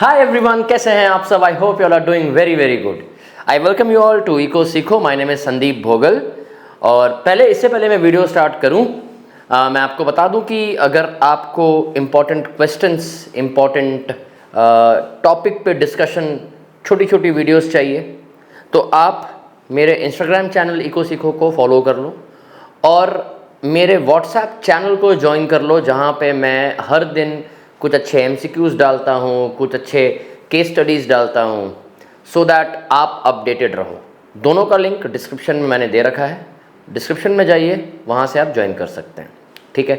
Hi everyone, कैसे हैं आप सब? I hope you all are doing very very good. I welcome you all to eco Seekho. My name is Sandeep Bhogal. और इससे पहले मैं वीडियो स्टार्ट करूं, मैं आपको बता दूं कि अगर आपको इम्पॉर्टेंट क्वेश्चंस, इम्पॉर्टेंट टॉपिक पे डिस्कशन, छोटी छोटी वीडियोस चाहिए तो आप मेरे इंस्टाग्राम चैनल इको सीखो को फॉलो कर लो और मेरे व्हाट्सएप चैनल को ज्वाइन कर लो, जहाँ पे मैं हर दिन कुछ अच्छे MCQs डालता हूँ, कुछ अच्छे केस स्टडीज़ डालता हूँ, सो दैट आप अपडेटेड रहो। दोनों का लिंक डिस्क्रिप्शन में मैंने दे रखा है, डिस्क्रिप्शन में जाइए, वहाँ से आप ज्वाइन कर सकते हैं। ठीक है,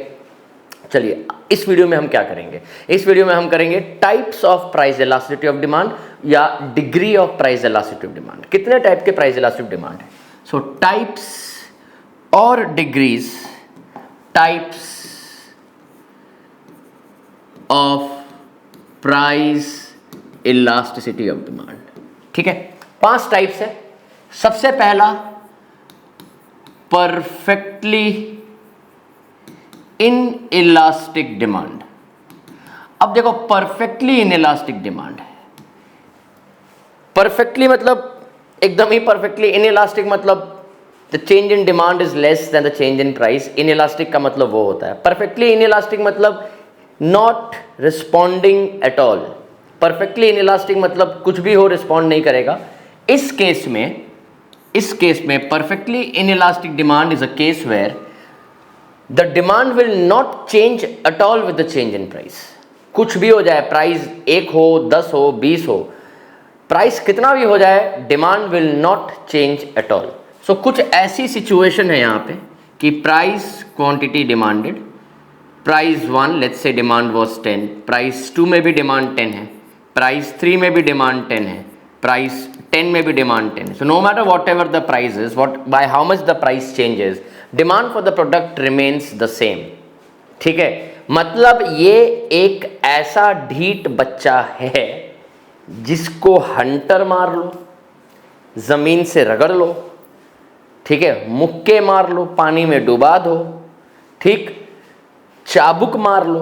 चलिए इस वीडियो में हम क्या करेंगे? इस वीडियो में हम करेंगे types of price elasticity of demand या degree of price elasticity of demand. कितने टाइप के प्राइस इलास्टिसिटी ऑफ डिमांड है? सो टाइप्स और degrees, types of price elasticity of demand. ठीक है, 5 टाइप्स है। सबसे पहला परफेक्टली इन इलास्टिक डिमांड। अब देखो, परफेक्टली इन इलास्टिक डिमांड है। परफेक्टली मतलब एकदम ही परफेक्टली, इन इलास्टिक मतलब the change in demand is less than the change in price. In elastic का मतलब वो होता है। परफेक्टली इन इलास्टिक मतलब not responding at all. Perfectly in elastic मतलब कुछ भी हो, रिस्पॉन्ड नहीं करेगा। इस केस में perfectly inelastic demand is a case where the demand will not change at all with the change in price. कुछ भी हो जाए, प्राइस 1 हो, 10 हो, 20 हो, प्राइस कितना भी हो जाए, demand will not change at all. So कुछ ऐसी सिचुएशन है यहाँ पे कि price quantity demanded, price 1 let's say demand was 10, price 2 में भी डिमांड 10 है, प्राइस 3 में भी डिमांड 10 है, प्राइस 10 में भी डिमांड 10 है। So no matter whatever the price is, what by how much the price changes, demand for the product remains the same. ठीक है, मतलब ये एक ऐसा ढीठ बच्चा है जिसको हंटर मार लो, जमीन से रगड़ लो, ठीक है, मुक्के मार लो, पानी में डुबा दो, ठीक, चाबुक मार लो,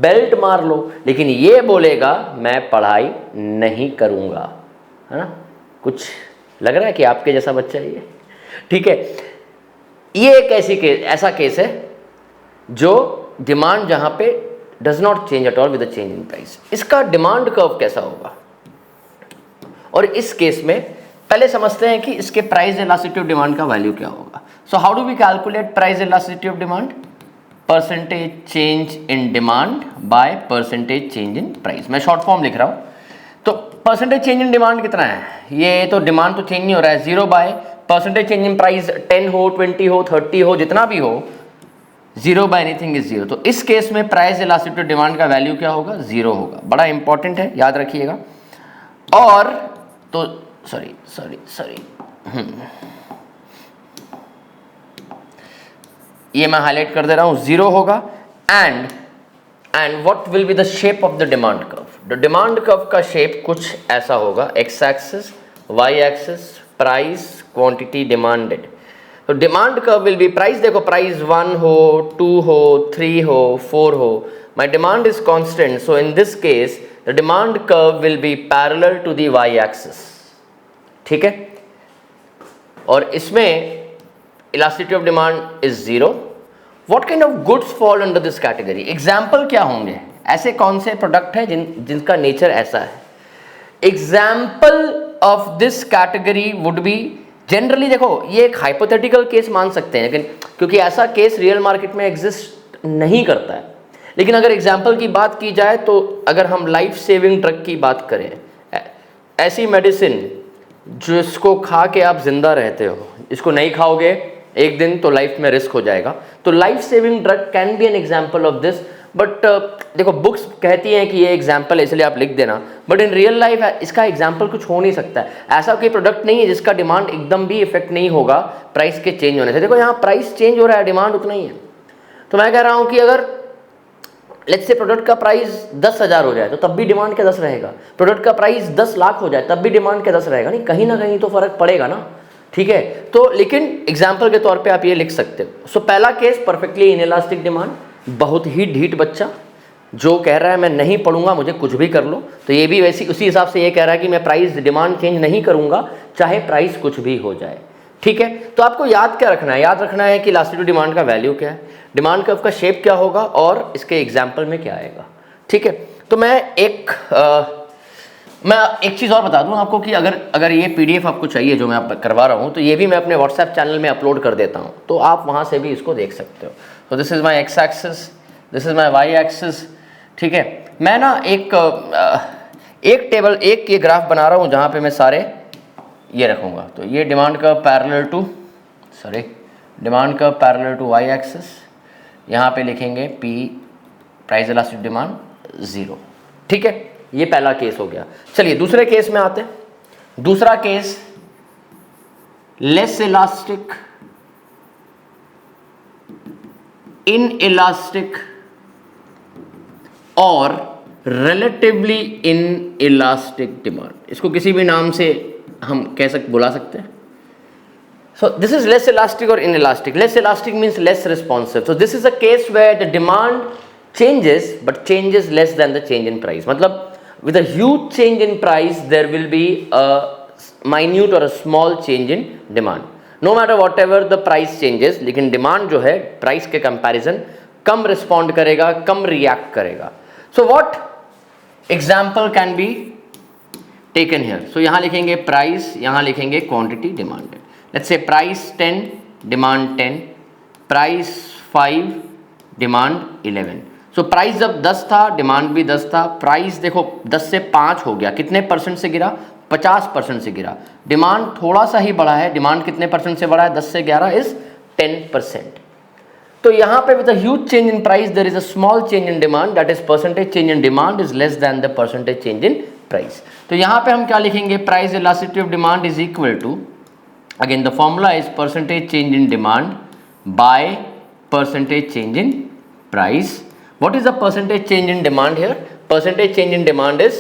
बेल्ट मार लो, लेकिन ये बोलेगा मैं पढ़ाई नहीं करूंगा। है ना? कुछ लग रहा है कि आपके जैसा बच्चा है ये। ठीक है, ये एक ऐसा केस है जो डिमांड जहां पे does not change at all with the change in price. इसका डिमांड कर्व कैसा होगा? और इस केस में पहले समझते हैं कि इसके प्राइस इलास्टिसिटी ऑफ डिमांड का वैल्यू क्या होगा। So how do we calculate price elasticity of demand? Percentage change in demand by percentage change in price. मैं शॉर्ट फॉर्म लिख रहा हूं। तो परसेंटेज चेंज इन डिमांड कितना है? ये तो डिमांड तो चेंज नहीं हो रहा है, 0 bye percentage change in price 10 हो, 20 हो, 30 हो, जितना भी हो, 0 बाय एनीथिंग इज 0। तो इस केस में प्राइस इलास्टिसिटी ऑफ डिमांड का वैल्यू क्या होगा? 0 होगा। बड़ा इंपॉर्टेंट है, याद रखिएगा। और तो सॉरी ये मैं हाईलाइट कर दे रहा हूं, 0 होगा। And what will be the shape of the demand curve? The demand curve का शेप कुछ ऐसा होगा, x axis, Y axis, price, quantity demanded. तो demand curve will be price, देखो प्राइस 1 हो, 2 हो, 3 हो, 4 हो, my demand is constant, so in this case the demand curve will be parallel to the y axis. ठीक है, और इसमें elasticity of demand is 0। What kind of goods fall under this category? Example क्या होंगे? ऐसे कौन से product है जिनका नेचर ऐसा है? Example of this category would be, generally देखो ये एक हाइपोथेटिकल केस मान सकते हैं, लेकिन क्योंकि ऐसा केस रियल मार्केट में एग्जिस्ट नहीं करता है, लेकिन अगर एग्जाम्पल की बात की जाए तो अगर हम लाइफ सेविंग ड्रग की बात करें, ऐसी मेडिसिन जिसको खा के आप जिंदा रहते हो, इसको नहीं खाओगे एक दिन तो लाइफ में रिस्क हो जाएगा, तो life saving drug can be an example of this. But देखो, बुक्स कहती हैं कि ये एग्जाम्पल है इसलिए आप लिख देना, बट इन रियल लाइफ इसका एग्जाम्पल कुछ हो नहीं सकता है। ऐसा कोई प्रोडक्ट नहीं है जिसका डिमांड एकदम भी इफेक्ट नहीं होगा प्राइस के चेंज होने से। देखो यहाँ प्राइस चेंज हो रहा है, डिमांड उतना ही है। तो मैं कह रहा हूँ कि अगर लेट्स से प्रोडक्ट का प्राइस 10,000 हो जाए तो तब भी डिमांड क्या 10 रहेगा। प्रोडक्ट का प्राइस 10 लाख हो जाए तब भी डिमांड क्या 10 रहेगा। नहीं, कहीं ना कहीं तो फर्क पड़ेगा ना। ठीक है, तो लेकिन एग्जाम्पल के तौर पे आप ये लिख सकते हो। सो पहला केस परफेक्टली इनइलास्टिक डिमांड, बहुत ही ढीठ बच्चा, जो कह रहा है मैं नहीं पढ़ूंगा, मुझे कुछ भी कर लो, तो ये भी वैसी उसी हिसाब से ये कह रहा है कि मैं प्राइस डिमांड चेंज नहीं करूंगा चाहे प्राइस कुछ भी हो जाए। ठीक है, तो आपको याद क्या रखना है, याद रखना है कि इलास्टिक टू डिमांड का वैल्यू क्या है, डिमांड कर्व का शेप क्या होगा और इसके एग्जाम्पल में क्या आएगा। ठीक है, तो मैं एक चीज़ और बता दूं आपको कि अगर ये PDF आपको चाहिए जो मैं आप करवा रहा हूँ, तो ये भी मैं अपने व्हाट्सएप चैनल में अपलोड कर देता हूँ, तो आप वहाँ से भी इसको देख सकते हो। तो this is my X axis, this is my Y axis. ठीक है, मैं ना एक ये ग्राफ बना रहा हूँ जहाँ पे मैं सारे ये रखूँगा। तो ये डिमांड का पैरेलल टू वाई एक्सिस, यहाँ पे लिखेंगे P प्राइस इलास्टिक डिमांड 0। ठीक है, ये पहला केस हो गया। चलिए दूसरे केस में आते हैं। दूसरा case less elastic, in elastic और रिलेटिवली इन इलास्टिक डिमांड, इसको किसी भी नाम से हम बुला सकते हैं। So this is less elastic or inelastic. Less elastic means less responsive. So this is a case where the demand changes but changes less than the change in price. मतलब with a huge change in price there will be a minute or a small change in demand. No matter whatever the price changes, लेकिन demand जो है price के comparison कम respond करेगा, कम react करेगा. So what example can be taken here? So यहाँ लिखेंगे price, यहाँ लिखेंगे quantity demanded. Let's say price 10, demand 10, price 5, demand 11. So price जब 10 था, demand भी 10 था, price देखो 10 से 5 हो गया, कितने परसेंट से गिरा, 50% से गिरा। डिमांड थोड़ा सा ही बढ़ा है, डिमांड कितने परसेंट से बढ़ा है, 10 से 11 इज 10%। तो यहाँ पे with a huge change in price there is a small change in demand, that is percentage change in demand is less than the percentage change in price. तो यहाँ पे हम क्या लिखेंगे, price elasticity of demand is equal to, again the formula is percentage change in demand by percentage change in price. What is the percentage change in demand here? Percentage change in demand is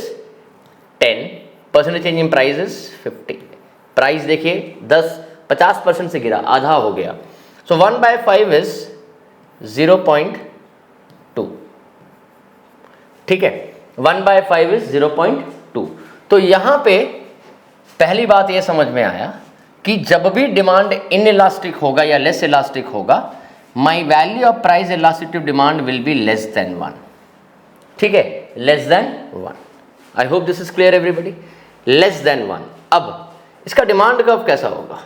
10, percentage change in price is 50. Price देखिए 50% से गिरा, आधा हो गया। So 1/5 is 0.2। ठीक है, 1/5 is 0.2। तो यहाँ पे पहली बात ये समझ में आया कि जब भी डिमांड इनइलास्टिक होगा या लेस इलास्टिक होगा, my value of price elasticity of demand will be less than 1। ठीक है, less than 1। I hope this is clear everybody, less than 1। अब इसका डिमांड कर्व कैसा होगा,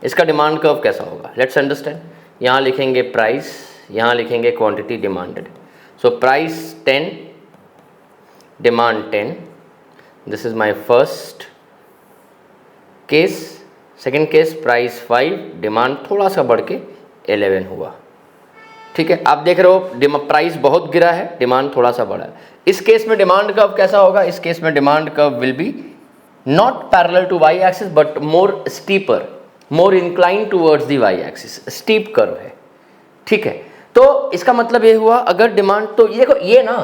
इसका डिमांड कर्व कैसा होगा, लेट्स अंडरस्टैंड। यहाँ लिखेंगे प्राइस, यहाँ लिखेंगे quantity demanded. So price 10, demand 10, this is my first case. Second case price 5, demand थोड़ा सा बढ़ के 11 हुआ। ठीक है, आप देख रहे हो प्राइस बहुत गिरा है, डिमांड थोड़ा सा बढ़ा है। इस केस में डिमांड कर्व कैसा होगा, इस केस में demand curve will be not parallel to Y axis but more steeper, more incline towards the Y axis, steep curve है। ठीक है, तो इसका मतलब ये हुआ अगर डिमांड, तो ये देखो ये ना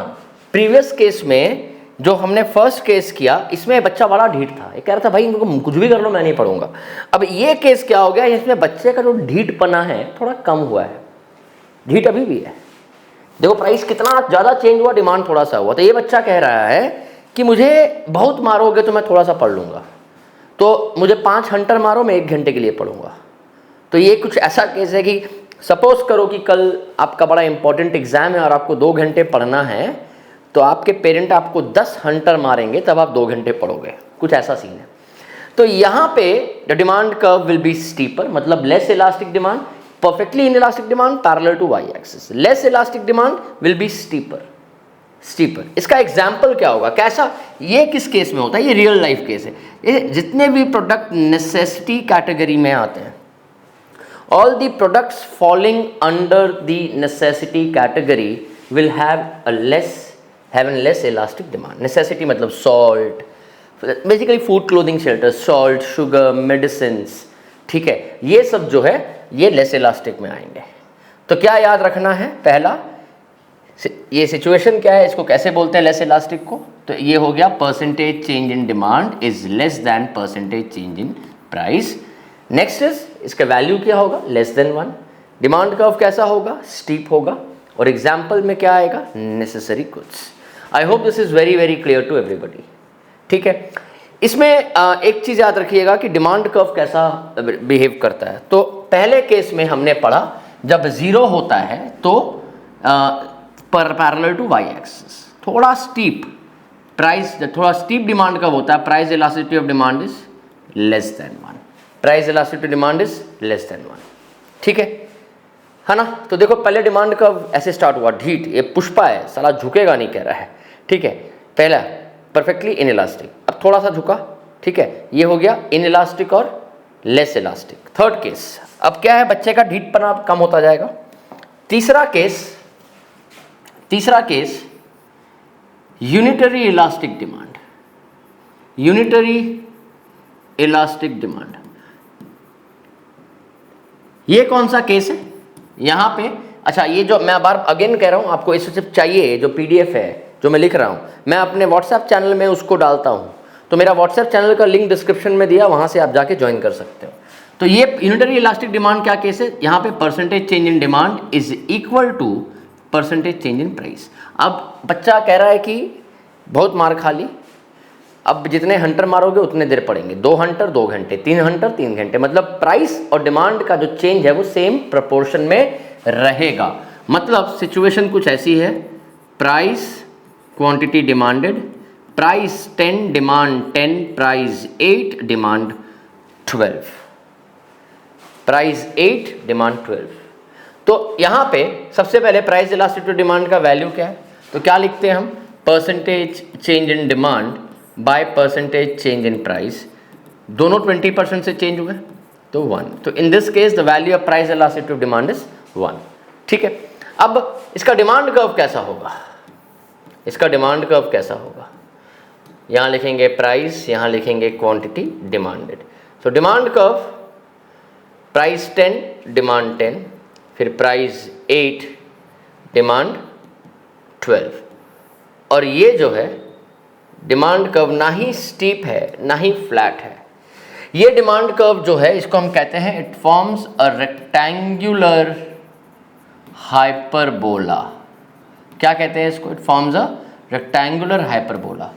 प्रीवियस केस में जो हमने फर्स्ट केस किया, इसमें बच्चा बड़ा ढीठ था, ये कह रहा था भाई इनको कुछ भी कर लो मैं नहीं पढ़ूंगा। अब ये केस क्या हो गया, इसमें बच्चे का जो ढीठपना है थोड़ा कम हुआ है, ढीठ अभी भी है। देखो प्राइस कितना ज़्यादा चेंज हुआ, डिमांड थोड़ा सा हुआ। तो ये बच्चा कह रहा है कि मुझे बहुत मारोगे तो मैं थोड़ा सा पढ़ लूँगा, तो मुझे 5 हंटर मारो मैं 1 घंटे के लिए पढ़ूंगा। तो ये कुछ ऐसा केस है कि सपोज करो कि कल आपका बड़ा इंपॉर्टेंट एग्जाम है और आपको 2 घंटे पढ़ना है, तो आपके पेरेंट आपको 10 हंटर मारेंगे तब आप 2 घंटे पढ़ोगे, कुछ ऐसा सीन है। तो यहाँ पे the demand curve will be steeper, मतलब less elastic demand, perfectly inelastic demand parallel to Y axis, less elastic demand will be steeper. इसका एग्जाम्पल क्या होगा, कैसा, ये किस केस में होता है, ये रियल लाइफ केस है। ये जितने भी प्रोडक्ट नेसेसिटी कैटेगरी में आते हैं, all the products falling under the necessity category will have an less elastic demand. Necessity मतलब salt, basically food, clothing, shelter, salt, sugar, medicine. ठीक है, ये सब जो है ये लेस इलास्टिक में आएंगे। तो क्या याद रखना है, पहला ये सिचुएशन क्या है, इसको कैसे बोलते हैं लेस इलास्टिक को, तो ये हो गया percentage change in demand is less than percentage change in price. Next is इसका वैल्यू क्या होगा, लेस देन 1। डिमांड कर्व कैसा होगा, स्टीप होगा। और एग्जाम्पल में क्या आएगा, necessary goods. I hope this is very very clear to everybody. ठीक है, इसमें एक चीज़ याद रखिएगा कि डिमांड कर्व कैसा बिहेव करता है। तो पहले केस में हमने पढ़ा जब जीरो होता है तो पैरेलल टू वाई एक्सिस थोड़ा स्टीप प्राइस, थोड़ा स्टीप डिमांड कर्व होता है, price elasticity of demand is less than 1, price elasticity demand is less than 1। ठीक है ना। तो देखो पहले डिमांड कर्व ऐसे स्टार्ट हुआ ढीठ, ये पुष्पा है साला झुकेगा नहीं कह रहा है। ठीक है, पहला परफेक्टली इनइलास्टिक, अब थोड़ा सा झुका। ठीक है, ये हो गया इनइलास्टिक और लेस इलास्टिक। थर्ड केस, अब क्या है, बच्चे का ढीठपना कम होता जाएगा। तीसरा case unitary elastic demand, unitary elastic demand. ये कौन सा केस है यहां पे, अच्छा ये जो मैं बार अगेन कह रहा हूं आपको, इस सिर्फ चाहिए जो पीडीएफ है जो मैं लिख रहा हूं, मैं अपने व्हाट्सएप चैनल में उसको डालता हूं, तो मेरा व्हाट्सएप चैनल का लिंक डिस्क्रिप्शन में दिया, वहां से आप जाके ज्वाइन कर सकते हो। तो ये यूनिटरी इलास्टिक डिमांड क्या केस है, यहाँ पे percentage change in demand is equal to percentage change in price. अब बच्चा कह रहा है कि बहुत मार खा ली, अब जितने हंटर मारोगे उतने देर पड़ेंगे, 2 हंटर 2 घंटे, 3 हंटर 3 घंटे, मतलब प्राइस और डिमांड का जो चेंज है वो सेम प्रोपोर्शन में रहेगा। मतलब सिचुएशन कुछ ऐसी है, price quantity demanded, price 10 demand 10, price 8 demand 12, price 8 demand 12। तो यहाँ पे सबसे पहले प्राइस इलास्टिसिटी डिमांड का वैल्यू क्या है, तो क्या लिखते हैं हम, percentage change in demand by percentage change in price, दोनों 20% से चेंज हुए तो 1, तो इन this case the value of price elasticity of demand is 1। ठीक है, अब इसका डिमांड कर्व कैसा होगा, इसका डिमांड कर्व कैसा होगा, यहाँ लिखेंगे प्राइस, यहाँ लिखेंगे quantity demanded. So demand curve, price 10 demand 10, फिर प्राइस 8 डिमांड 12, और ये जो है डिमांड कर्व ना ही स्टीप है ना ही फ्लैट है। ये डिमांड कर्व जो है इसको हम कहते हैं, it forms a rectangular hyperbola. क्या कहते हैं इसको, it forms a rectangular hyperbola.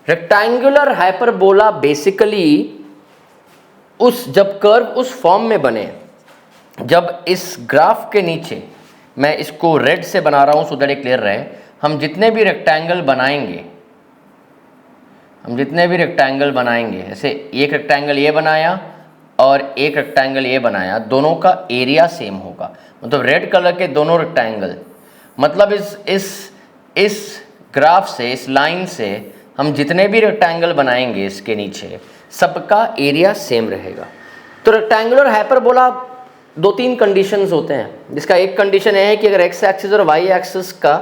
Rectangular hyperbola basically जब कर्व उस फॉर्म में बने, जब इस ग्राफ के नीचे, मैं इसको रेड से बना रहा हूं सो दैट क्लियर रहे, हम जितने भी रेक्टेंगल बनाएंगे, ऐसे एक रेक्टेंगल ये बनाया और एक रेक्टेंगल ये बनाया, दोनों का एरिया सेम होगा। मतलब रेड कलर के दोनों रेक्टेंगल, मतलब इस ग्राफ से, इस लाइन से हम जितने भी रेक्टेंगल बनाएंगे इसके नीचे, सबका एरिया सेम रहेगा। तो रेक्टेंगुलर हाइपरबोला 2-3 कंडीशंस होते हैं, जिसका एक कंडीशन है कि अगर एक्स एक्सिस और वाई एक्सिस का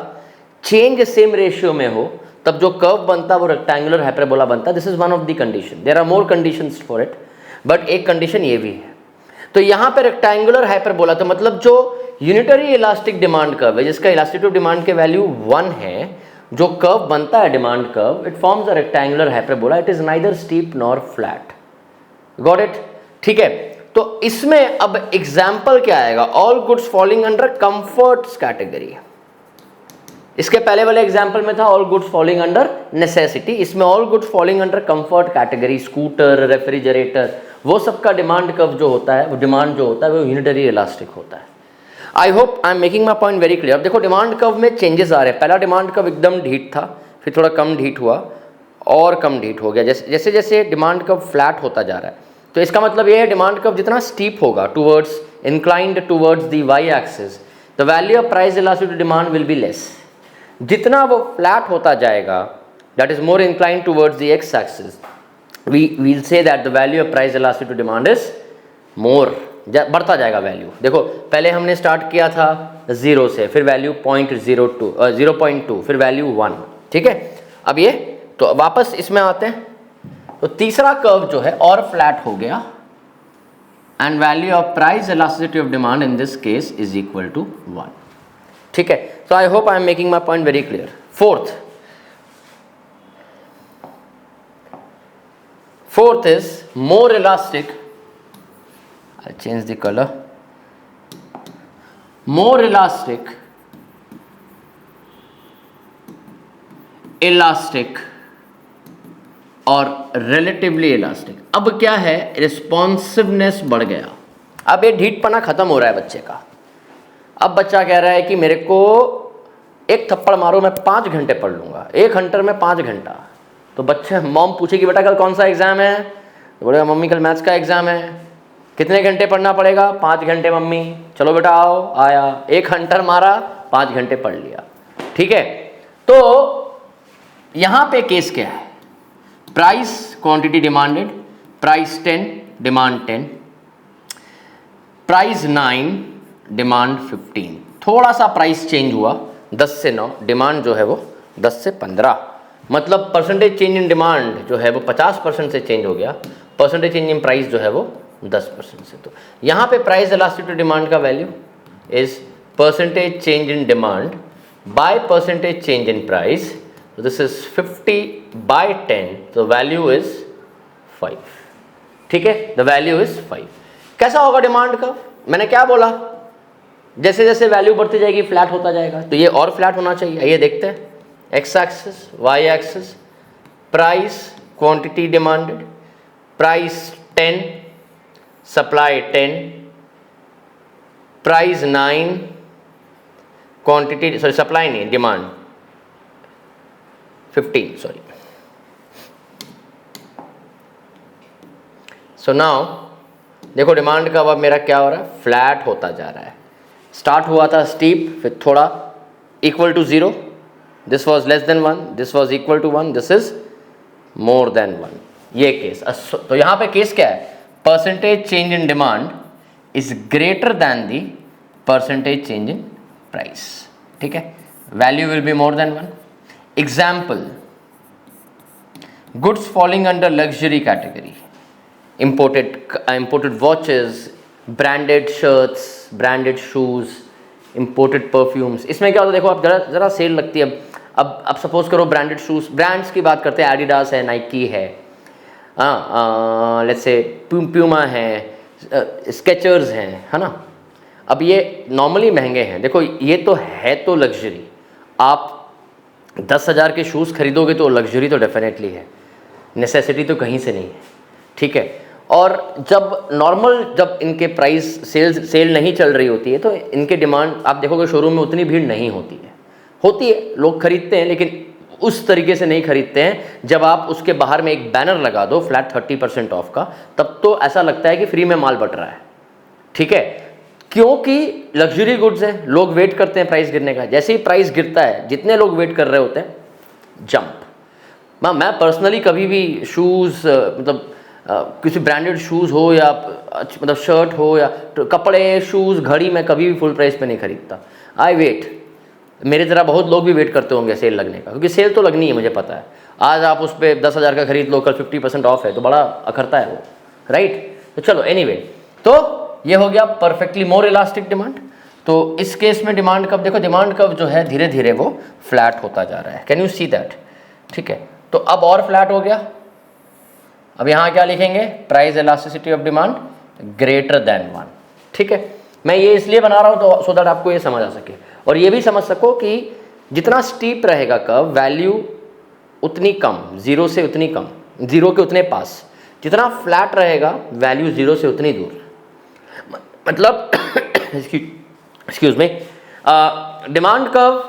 चेंज सेम रेशियो में हो, तब जो कर्व बनता है वो रेक्टेंगुलर हाइपरबोला बनता है। This is one of the condition, there are more conditions for it, but एक कंडीशन ये भी है। तो यहाँ पे रेक्टेंगुलर हाइपरबोला, तो मतलब जो यूनिटरी इलास्टिक डिमांड कर्व है, जिसका इलास्टिसिटी ऑफ डिमांड के वैल्यू 1 है, जो कर्व बनता है demand curve, it forms a rectangular hyperbola, it is neither steep nor flat. Got it? ठीक है, तो इसमें अब एग्जाम्पल क्या आएगा, all goods falling under comforts category. इसके पहले वाले एग्जाम्पल में था all goods falling under necessity, इसमें all goods falling under comfort category, scooter, refrigerator, वो सब का डिमांड कर्व जो होता है, वो डिमांड जो होता है वो यूनिटरी इलास्टिक होता है। I hope I am making my point very clear. देखो डिमांड कर्व में चेंजेस आ रहे हैं, पहला डिमांड कर्व एकदम ढीठ था, फिर थोड़ा कम ढीठ हुआ और कम ढीठ हो गया, जैसे जैसे डिमांड कर्व फ्लैट होता जा रहा है। तो इसका मतलब ये है डिमांड कर्व जितना स्टीप होगा towards, inclined towards the Y axis, the value of price elasticity demand will be less. जितना वो फ्लैट होता जाएगा, that is more inclined towards the X axis, we will say that the value of price elasticity demand is more, बढ़ता जाएगा value. देखो पहले हमने start किया था 0 से, फिर वैल्यू 0.2, फिर वैल्यू 1, ठीक है। अब ये तो वापस इसमें आते हैं, तो तीसरा कर्व जो है और फ्लैट हो गया, and value of price elasticity of demand in this case is equal to 1, ठीक है। So I hope I am making my point very clear. Fourth is more elastic. I'll change the color. More elastic elastic और relatively elastic. अब क्या है, responsiveness बढ़ गया। अब ये ढीठपना खत्म हो रहा है बच्चे का। अब बच्चा कह रहा है कि मेरे को एक थप्पड़ मारो मैं 5 घंटे पढ़ लूँगा, 1 घंटे में 5 घंटा। तो बच्चे, मॉम पूछेगी बेटा कल कौन सा एग्ज़ाम है, तो बोलेगा मम्मी कल मैथ्स का एग्ज़ाम है। कितने घंटे पढ़ना पड़ेगा, 5 घंटे मम्मी। चलो बेटा आओ, आया, 1 हंटर मारा, 5 घंटे पढ़ लिया। ठीक है, तो यहाँ पे केस क्या है, price quantity demanded, price 10 demand 10, price 9 demand 15। थोड़ा सा प्राइस चेंज हुआ, 10 से 9, डिमांड जो है वो 10 से 15। मतलब परसेंटेज चेंज इन डिमांड जो है वो 50% से चेंज हो गया, परसेंटेज चेंज इन प्राइस जो है वो 10% से। तो यहाँ पे प्राइस इलास्टिसिटी डिमांड का value is percentage change in demand by percentage change in price. This is 50/10, तो वैल्यू इज 5। ठीक है, द वैल्यू इज 5। कैसा होगा डिमांड का, मैंने क्या बोला, जैसे जैसे वैल्यू बढ़ती जाएगी फ्लैट होता जाएगा, तो ये और फ्लैट होना चाहिए। आइए देखते हैं, X axis, Y axis, price quantity demanded, price 10, supply 10, price 9, quantity, sorry supply नहीं, डिमांड 15, सॉरी। सो नाउ देखो डिमांड का अब मेरा क्या हो रहा है, फ्लैट होता जा रहा है। स्टार्ट हुआ था स्टीप, फिर थोड़ा equal to 0, this was less than 1, this was equal to 1, this is more than 1, ये केस। तो यहाँ पे केस क्या है, percentage change in demand is greater than the percentage change in price. ठीक है, value will be more than 1। Example, goods falling under luxury category, imported watches, branded shirts, branded shoes, imported perfumes। इसमें क्या होता है, देखो आप ज़रा cell लगती है। अब सपोज करो ब्रांडेड शूज़, ब्रांड्स की बात करते हैं, एडिडास है, नाइकी है, लेट्स से प्यूमा है, स्केचर्स हैं, है ना। अब ये नॉर्मली महंगे हैं, देखो ये तो है तो लग्जरी। आप 10,000 के शूज़ खरीदोगे तो लग्जरी तो डेफिनेटली है, नेसेसिटी तो कहीं से नहीं है। ठीक है, और जब नॉर्मल, जब इनके प्राइस सेल नहीं चल रही होती है तो इनके डिमांड आप देखोगे शोरूम में उतनी भीड़ नहीं होती है, लोग खरीदते हैं, लेकिन उस तरीके से नहीं खरीदते हैं। जब आप उसके बाहर में एक बैनर लगा दो फ्लैट 30% ऑफ का, तब तो ऐसा लगता है कि फ्री में माल बट रहा है। ठीक है, क्योंकि लग्जरी गुड्स है, लोग वेट करते हैं प्राइस गिरने का। जैसे ही प्राइस गिरता है, जितने लोग वेट कर रहे होते हैं, जंप। मैं पर्सनली कभी भी शूज़, मतलब किसी ब्रांडेड शूज़ हो या मतलब शर्ट हो या कपड़े, शूज़, घड़ी, मैं कभी भी फुल प्राइस पे नहीं खरीदता। I wait. मेरे तरह बहुत लोग भी वेट करते होंगे सेल लगने का, क्योंकि सेल तो लगनी है, मुझे पता है। आज आप उस पर 10,000 का खरीद लो, कल 50% ऑफ है, तो बड़ा अखरता है वो, राइट। तो चलो एनीवे, तो ये हो गया परफेक्टली मोर इलास्टिक डिमांड। तो इस केस में डिमांड कब, देखो डिमांड कब जो है धीरे धीरे वो फ्लैट होता जा रहा है। Can you see that. ठीक है, तो अब और फ्लैट हो गया। अब यहाँ क्या लिखेंगे, price elasticity of demand greater than 1। ठीक है, मैं ये इसलिए बना रहा हूँ तो सो दैट आपको ये समझ आ सके, और ये भी समझ सको कि जितना स्टीप रहेगा कर्व, वैल्यू उतनी कम, 0 से उतनी कम, 0 के उतने पास। जितना फ्लैट रहेगा, वैल्यू 0 से उतनी दूर। मतलब एक्सक्यूज मी, डिमांड कर्व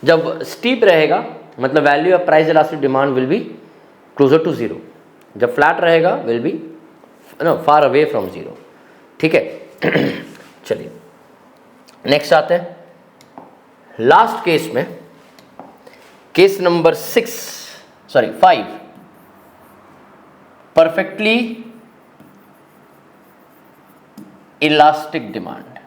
जब स्टीप रहेगा, मतलब value of price elastic demand will be closer to 0। जब फ्लैट रहेगा will be far away from 0। ठीक है, चलिए नेक्स्ट आते हैं लास्ट केस में, case number 5, perfectly elastic demand.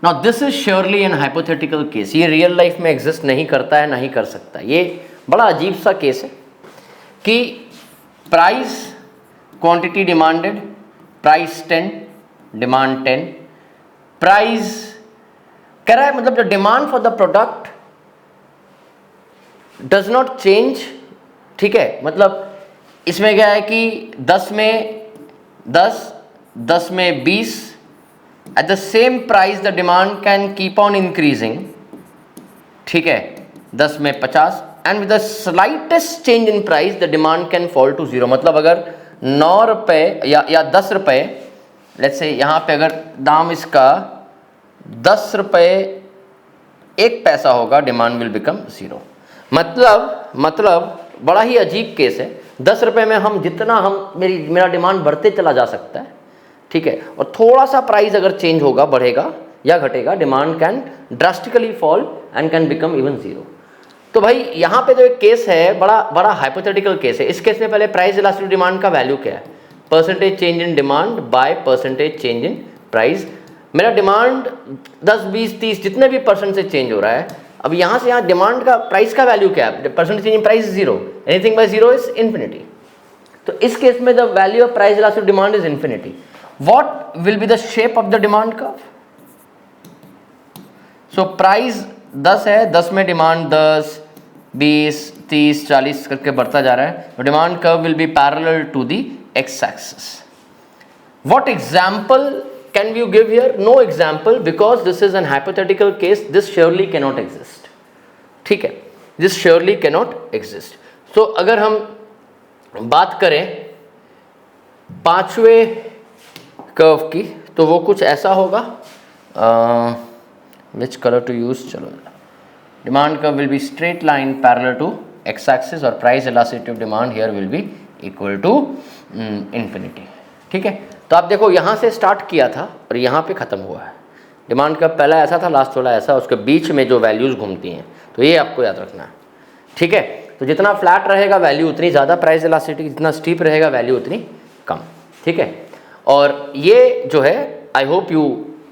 Now this is surely an hypothetical case, ये रियल लाइफ में एग्जिस्ट नहीं करता है, नहीं कर सकता। ये बड़ा अजीब सा केस है कि price quantity demanded, price 10, demand 10, price कह रहा है, मतलब the demand for the product does not change. ठीक है, मतलब इसमें क्या है कि 10 में 10, 10 में 20, at the same price the demand can keep on increasing ठीक है, 10 में 50 and with the slightest change in price the demand can fall to 0। मतलब अगर 9 रुपये या 10 रुपये, लेट्स से यहाँ पे अगर दाम इसका 10 रुपये 1 पैसा होगा, डिमांड विल बिकम 0। मतलब बड़ा ही अजीब केस है। 10 रुपये में हम जितना मेरा डिमांड बढ़ते चला जा सकता है, ठीक है, और थोड़ा सा प्राइस अगर चेंज होगा, बढ़ेगा या घटेगा, demand can drastically fall and can become even 0। तो भाई यहाँ पे जो एक केस है, बड़ा हाइपोथेटिकल केस है। इस केस में पहले प्राइस इलास्टिक डिमांड का वैल्यू क्या है? Percentage change in demand by percentage change in price. मेरा डिमांड 10, 20, 30 जितने भी परसेंट से चेंज हो रहा है, अब यहाँ से यहाँ डिमांड का प्राइस का वैल्यू क्या है? Percentage change in price 0, anything bye 0 is infinity. तो इस केस में the value of price elastic demand is infinity. What will be the shape of the demand curve? So price 10 है, 10 में demand 10, 20, 30, 40 करके बढ़ता जा रहा है। तो demand curve will be parallel to the X axis. What example can you give here? No example, because this is an hypothetical case. This surely cannot exist. ठीक है, this surely cannot exist. So अगर हम बात करें 5वें curve की, तो वो कुछ ऐसा होगा। Which color to use? चलो, demand curve will be straight line parallel to x-axis और price elasticity of demand here will be equal to infinity। ठीक है, तो आप देखो यहाँ से स्टार्ट किया था और यहाँ पे ख़त्म हुआ है। डिमांड का पहला ऐसा था, लास्ट वाला ऐसा, उसके बीच में जो वैल्यूज़ घूमती हैं, तो ये आपको याद रखना है। ठीक है, तो जितना फ्लैट रहेगा वैल्यू उतनी ज़्यादा प्राइस इलास्टिसिटी, जितना स्टीप रहेगा वैल्यू उतनी कम। ठीक है, और ये जो है, I hope you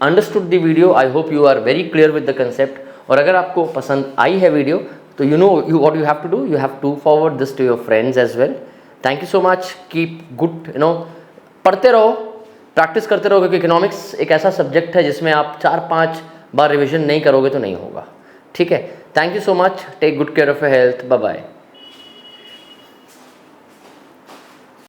understood the video, I hope you are very clear with the concept. और अगर आपको पसंद आई है वीडियो, तो you know what you have to do, you have to forward this to your friends as well. Thank you so much, keep good, पढ़ते रहो, practice करते रहो, क्योंकि इकोनॉमिक्स एक ऐसा सब्जेक्ट है जिसमें आप 4-5 बार रिवीजन नहीं करोगे तो नहीं होगा। ठीक है, thank you so much, take good care of your health, bye bye.